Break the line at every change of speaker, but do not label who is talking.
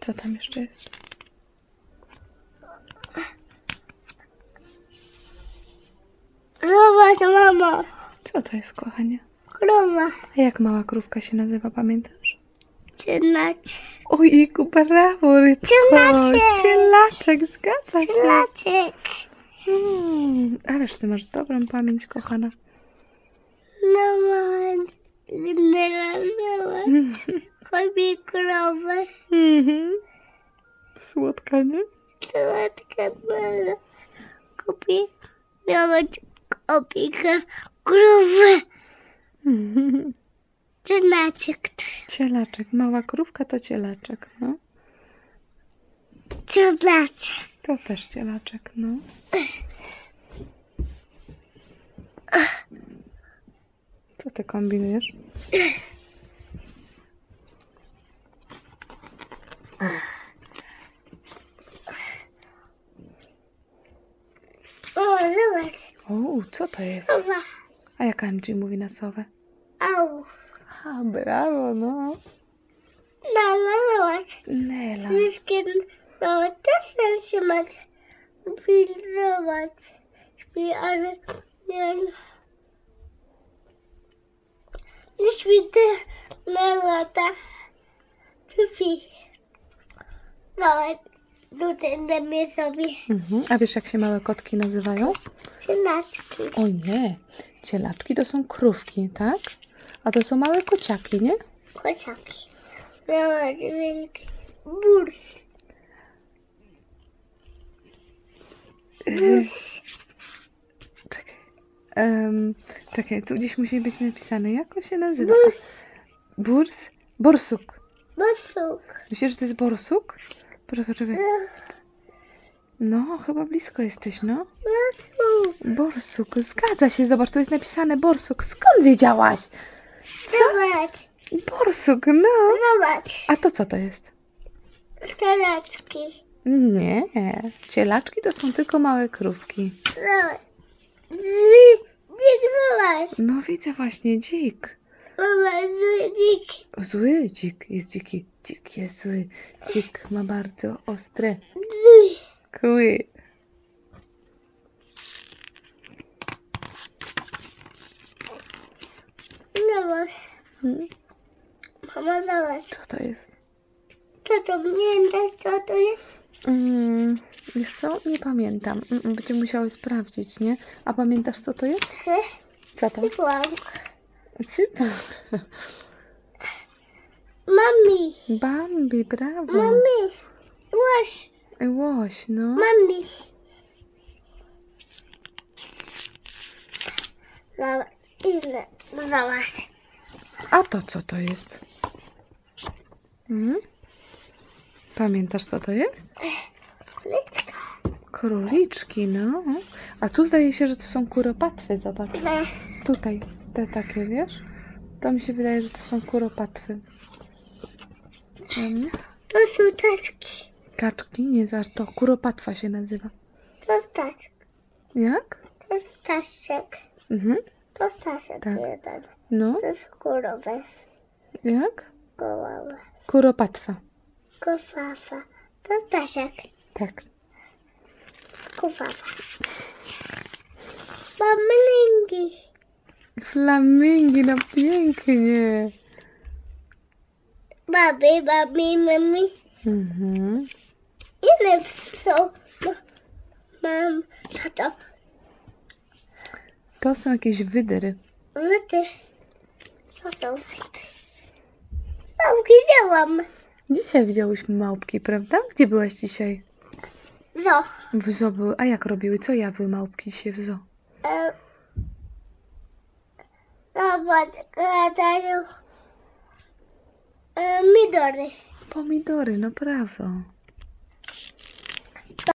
Co tam jeszcze jest?
Zobacz, mama.
Co to jest, kochanie?
Krowa.
A jak mała krówka się nazywa, pamiętasz?
Cielaczek.
Ojejku, brawo, rybko!
Cielaczek.
Cielaczek, zgadza się.
Cielaczek.
Ależ ty masz dobrą pamięć, kochana.
Mama. Chodzi krowę.
Słodka, nie?
Słodka mama. Kupi. Nawet opiekę krowę. Cielaczek.
Cielaczek. Mała krówka to cielaczek, no.
Cielaczek.
To też cielaczek, no. Co ty kombinujesz?
O, zobacz.
O, co to jest?
Sowa.
A jak Angie mówi na sowę?
Au.
A, brawo, no.
Mama, zobacz.
Nela.
Wszystkie no też się macie. Zobacz. Śpi, ale nie. Nie śpi na lata. Śpi. Zobacz. Tutaj damy sobie
A wiesz, jak się małe kotki nazywają?
cielaczki.
O nie, cielaczki to są krówki, tak? A to są małe kociaki, nie?
Kociaki. Zobacz, wielki burs.
Czekaj. Czekaj, tu gdzieś musi być napisane. Jak on się nazywa?
Burs.
Burs? Borsuk.
Bosuk.
Myślisz, że to jest borsuk? Poczekaj, czekaj. No, chyba blisko jesteś, no.
Bosuk.
Borsuk, zgadza się. Zobacz, tu jest napisane borsuk. Skąd wiedziałaś?
Zobacz.
Borsuk, no.
Zobacz.
A to co to jest?
Cielaczki.
Nie, cielaczki to są tylko małe krówki.
Zobacz. Zły. Dzik, zobacz.
No widzę właśnie, dzik.
Mama, zły dzik.
Zły dzik, jest dziki. Dzik jest zły. Dzik ma bardzo ostre
Zły.
kły.
Zobacz. Mama, zobacz.
Co to jest?
Co to pamiętasz, co to jest?
Wiesz co? Nie pamiętam. Będziemy musiały sprawdzić, nie? A pamiętasz, co to jest? Co to?
Cypłank.
Cypłank.
Mami.
Bambi, brawo.
Mami. Łoś.
Łoś, no.
Mami. Zobacz. Ile? Zobacz.
A to co to jest? Pamiętasz, co to jest?
Kuleczka.
Króliczki, no. A tu zdaje się, że to są kuropatwy, zobacz. Tutaj, te takie, wiesz? To mi się wydaje, że to są kuropatwy.
To są taczki.
Kaczki? Nie, zobacz, to kuropatwa się nazywa.
To staszek.
Jak?
To staszek. To staszek
Tak.
jeden.
No,
To jest kurowe.
jak?
Koławe.
Kuropatwa.
Kofafa. To staszek.
Tak.
Kofafa. Mamlingi.
Flamingi, no pięknie.
Mami. Ile są? Mam. Co to?
To są jakieś wydry.
Wyty. Co są wyty? Małki działam.
Dzisiaj widziałyśmy małpki, prawda? Gdzie byłaś dzisiaj?
No.
W zoo były. A jak robiły? Co jadły małpki dzisiaj w zoo?
Zobacz, gadają. Midory.
Pomidory, no brawo.